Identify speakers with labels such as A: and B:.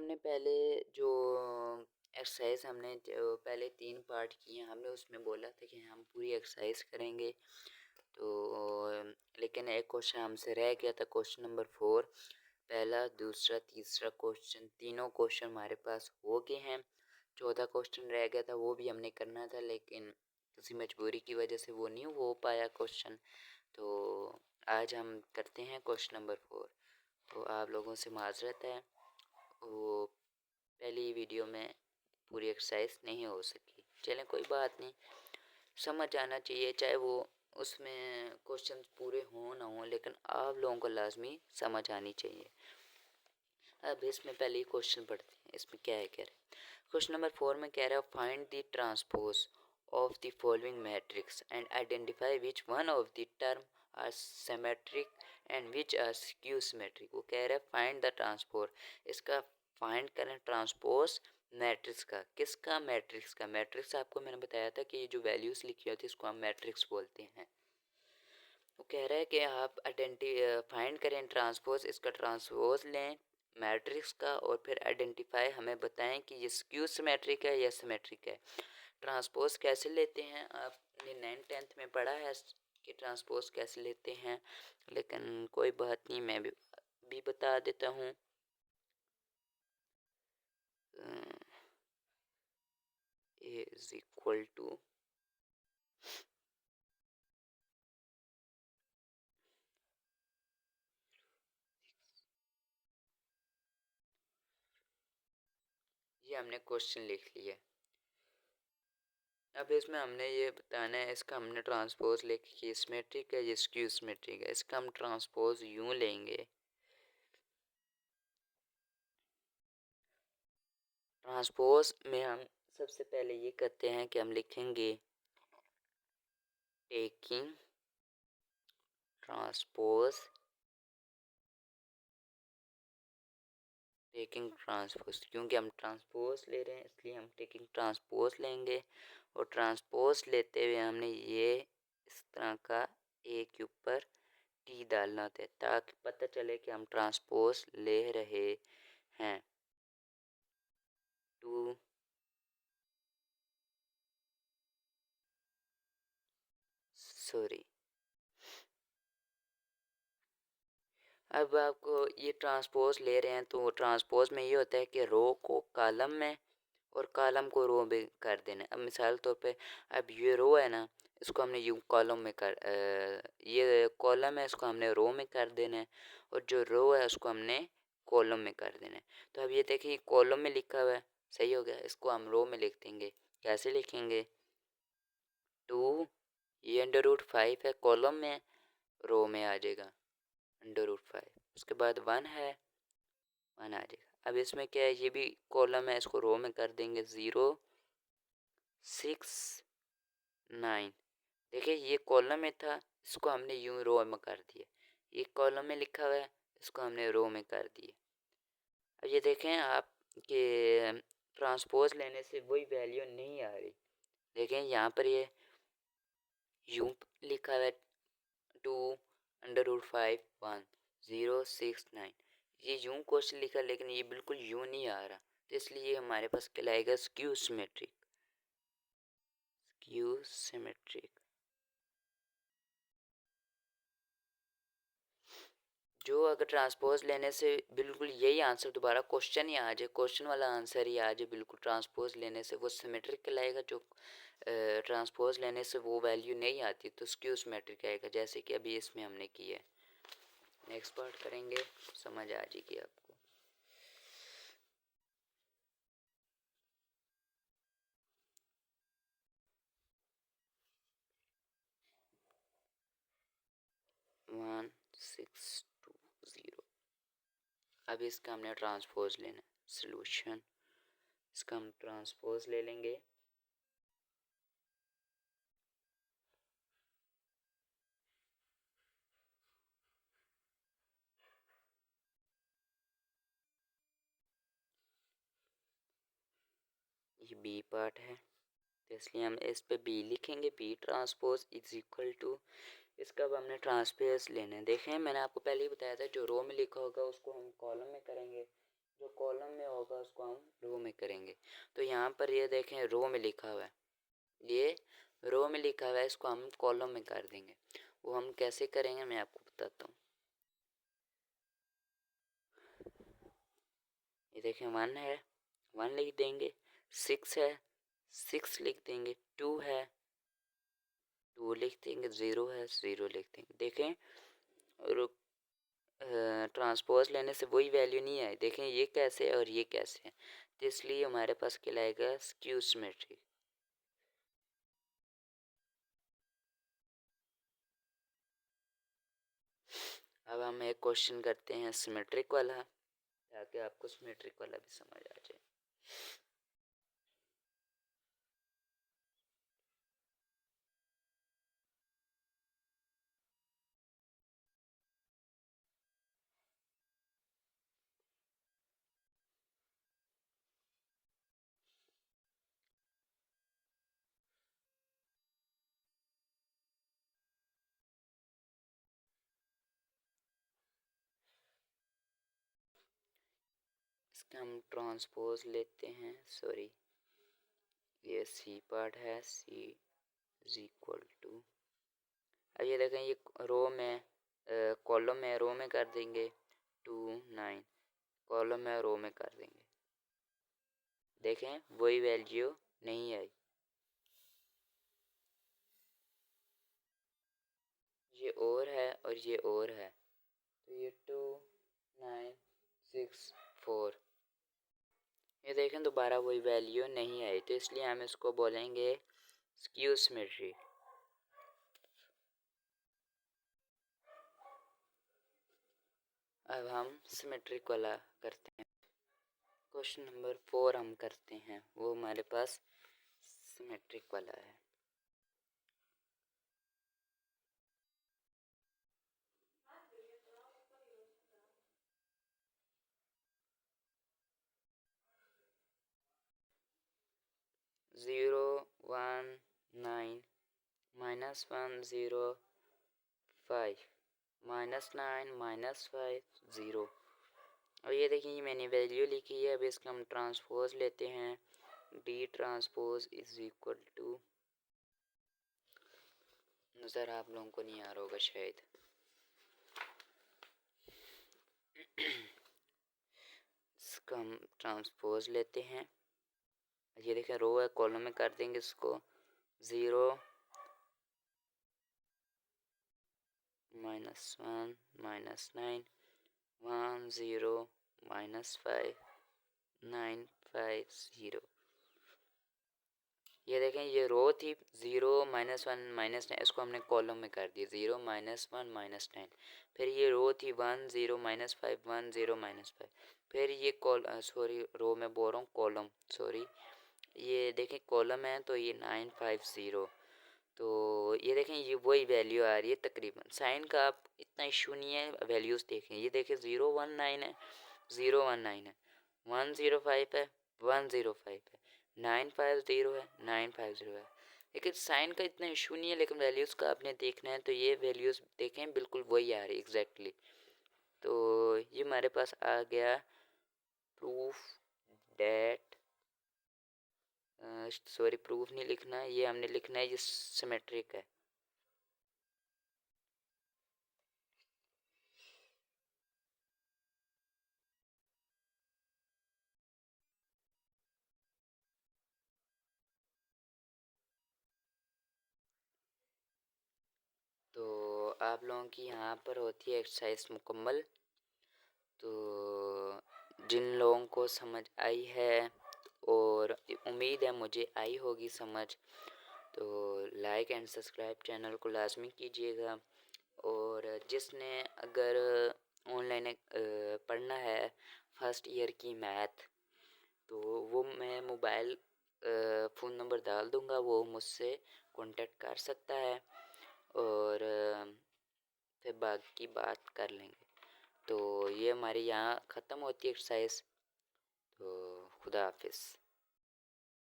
A: हमने पहले जो एक्सरसाइज हमने जो पहले 3 पार्ट किए हमने उसमें बोला था कि हम पूरी एक्सरसाइज करेंगे। तो लेकिन एक क्वेश्चन हमसे रह गया था, क्वेश्चन नंबर 4। पहला, दूसरा, तीसरा क्वेश्चन, तीनों क्वेश्चन हमारे पास हो गए हैं। चौथा क्वेश्चन रह गया था, वो भी हमने करना था लेकिन किसी मजबूरी की वजह से वो नहीं हो पाया क्वेश्चन। तो आज हम करते हैं क्वेश्चन नंबर 4। तो आप लोगों से माजरत है, वो पहली वीडियो में पूरी एक्सरसाइज नहीं हो सकी। चलें कोई बात नहीं, समझ आना चाहिए, चाहे वो उसमें क्वेश्चन पूरे हों ना हों, लेकिन आप लोगों को लाजमी समझ आनी चाहिए। अब इसमें पहले ही क्वेश्चन पढ़ते हैं, इसमें क्या है कह रहे हैं। क्वेश्चन नंबर 4 में कह रहा है find the transpose of the following matrix and identify which one of the term are symmetric and which are skew symmetric. वो कह रहा है फाइंड द ट्रांसपोज, इसका फाइंड करें ट्रांसपोज मैट्रिक्स का। किसका? मैट्रिक्स का। मैट्रिक्स आपको मैंने बताया था कि ये जो वैल्यूज़ लिखी होती है इसको हम मैट्रिक्स बोलते हैं। वो कह रहा है कि आप फाइंड करें ट्रांसपोज, इसका ट्रांसपोज लें मैट्रिक्स का और फिर आइडेंटिफाई हमें बताएं कि ये स्क्यू सिमेट्रिक है या सिमेट्रिक है। ट्रांसपोज कैसे लेते हैं आपने 9th-10th में पढ़ा है कि ट्रांसपोज कैसे लेते हैं, लेकिन कोई बात नहीं, मैं भी बता देता हूँ। ए इज इक्वल टू ये हमने क्वेश्चन लिख लिया। अब इसमें हमने ये बताना है, इसका हमने ट्रांसपोज लेके कि सिमेट्रिक है या स्क्यू सिमेट्रिक है। इसका हम ट्रांसपोज यूं लेंगे। ट्रांसपोज में हम सबसे पहले ये करते हैं कि हम लिखेंगे टेकिंग ट्रांसपोज, क्योंकि हम ट्रांसपोज ले रहे हैं इसलिए हम टेकिंग ट्रांसपोज लेंगे। और ट्रांसपोज लेते हुए हमने ये इस तरह का ए के ऊपर टी डालना होता है ताकि पता चले कि हम ट्रांसपोज ले रहे हैं। टू सॉरी अब आपको ये ट्रांसपोज ले रहे हैं तो ट्रांसपोज में ये होता है कि रो को कॉलम में और कॉलम को रो में कर देना। अब मिसाल तौर पे अब ये रो है ना, इसको हमने यूं कॉलम में ये कॉलम है, इसको हमने रो में कर देना है, और जो रो है उसको हमने कॉलम में कर देना है। तो अब ये देखिए कॉलम में लिखा हुआ है, सही हो गया। इसको हम रो में लिख देंगे। कैसे लिखेंगे? 2 ये √5 है, कॉलम में, रो में आ जाएगा √5। उसके बाद 1 है, 1 आ जाएगा। अब इसमें क्या है, ये भी कॉलम है, इसको रो में कर देंगे 0 6 9। देखिए ये कॉलम में था, इसको हमने यूं रो में कर दिया। ये कॉलम में लिखा हुआ है, इसको हमने रो में कर दिया। अब ये देखें आप कि ट्रांसपोज लेने से वही वैल्यू नहीं आ रही। देखें यहाँ पर ये यूं लिखा हुआ है 2 √5 1 0 6 9। ये यूं क्वेश्चन लिखा लेकिन ये बिल्कुल यूं नहीं आ रहा, तो इसलिए हमारे पास कहलाएगा स्क्यू सिमेट्रिक। स्क्यू सिमेट्रिक जो अगर ट्रांसपोज लेने से बिल्कुल यही आंसर दोबारा क्वेश्चन ही आ जाए, क्वेश्चन वाला आंसर ही आ जाए बिल्कुल ट्रांसपोज लेने से, वो सिमेट्रिक कहलाएगा। जो ट्रांसपोज लेने से वो वैल्यू नहीं आती तो स्क्यू सिमेट्रिक आएगा, जैसे कि अभी इसमें हमने किया है। नेक्स्ट पार्ट करेंगे, समझ आ जाएगी आपको। वन 6 2 0। अब इसका हमने ट्रांसपोज लेना, सोल्यूशन, इसका हम ट्रांसपोज ले लेंगे। ये बी पार्ट है तो इसलिए हम इस पे बी लिखेंगे, B transpose is equal to, इसका अब हमने ट्रांसपोज लेना है। देखें मैंने आपको पहले ही बताया था जो रो में लिखा होगा उसको हम कॉलम में करेंगे, जो कॉलम में होगा उसको हम रो में करेंगे। तो यहाँ पर ये देखें रो में लिखा हुआ है, ये रो में लिखा हुआ है, इसको हम कॉलम में कर देंगे। वो हम कैसे करेंगे मैं आपको बताता हूँ। ये देखें 1 है, 1 लिख देंगे, 6 है, 6 लिख देंगे, 2 है, 2 लिख देंगे, 0 है, 0 लिख देंगे। देखें और ट्रांसपोज लेने से वही वैल्यू नहीं आई। देखें ये कैसे है और ये कैसे है, तो इसलिए हमारे पास कहलाएगा स्क्यू सिमेट्रिक। अब हम एक क्वेश्चन करते हैं सिमेट्रिक वाला, ताकि आपको सिमेट्रिक वाला भी समझ आ जाए। इसका हम ट्रांसपोज लेते हैं, सॉरी ये सी पार्ट है, सी इज इक्वल टू, अब ये देखें ये रो में कॉलम में रो में कर देंगे 2 9, कॉलम में रो में कर देंगे। देखें वही वैल्यू नहीं आई, ये और है और ये और है, तो ये 2 9 6 4, ये देखें दोबारा वही वैल्यू नहीं आई, तो इसलिए हम इसको बोलेंगे स्क्यू सिमेट्री। अब हम सिमेट्रिक वाला करते हैं, क्वेश्चन नंबर 4 हम करते हैं, वो हमारे पास सिमेट्रिक वाला है। ज़ीरो 1 9 -1 0 5 -9 -5 0। और ये देखिए ये मैंने वैल्यू लिखी है। अब इसका हम ट्रांसपोज लेते हैं, D transpose is equal to, नज़र आप लोगों को नहीं आ रहा होगा शायद, इसका हम ट्रांसपोज लेते हैं, ये देखें रो है, कॉलम में कर देंगे इसको 0 -1 -9 1 0 -5 9 5 0। ये देखें ये रो थी 0 -1 -9, इसको हमने कॉलम में कर दिया 0 -1 -9। फिर ये रो थी 1 0 -5 1 0 -5। फिर ये सॉरी रो में बोल रहा हूँ, कॉलम सॉरी, ये देखें कॉलम है तो ये 9 5 0। तो ये देखें ये वही वैल्यू आ रही है तकरीबन। साइन का आप इतना इशू नहीं है, वैल्यूज़ देखें, ये देखें 0 1 9 है, 0 1 9 है, 1 0 5 है, 1 0 5 है, 9 5 0 है, 9 5 0 है। लेकिन साइन का इतना इशू नहीं है, लेकिन वैल्यूज़ का आपने देखना है। तो ये वैल्यूज़ देखें बिल्कुल वही आ रही है एग्जैक्टली। तो ये हमारे पास आ गया प्रूफ डेट, सॉरी प्रूफ नहीं लिखना है, ये हमने लिखना है ये सिमेट्रिक है। तो आप लोगों की यहाँ पर होती है एक्सरसाइज मुकम्मल। तो जिन लोगों को समझ आई है, और उम्मीद है मुझे आई होगी समझ, तो लाइक एंड सब्सक्राइब चैनल को लाजमी कीजिएगा। और जिसने अगर ऑनलाइन पढ़ना है फर्स्ट ईयर की मैथ, तो वो मैं मोबाइल फ़ोन नंबर डाल दूँगा, वो मुझसे कांटेक्ट कर सकता है और फिर बाकी बात कर लेंगे। तो ये हमारे यहाँ ख़त्म होती है एक्सरसाइज। तो खुदा हाफिज़।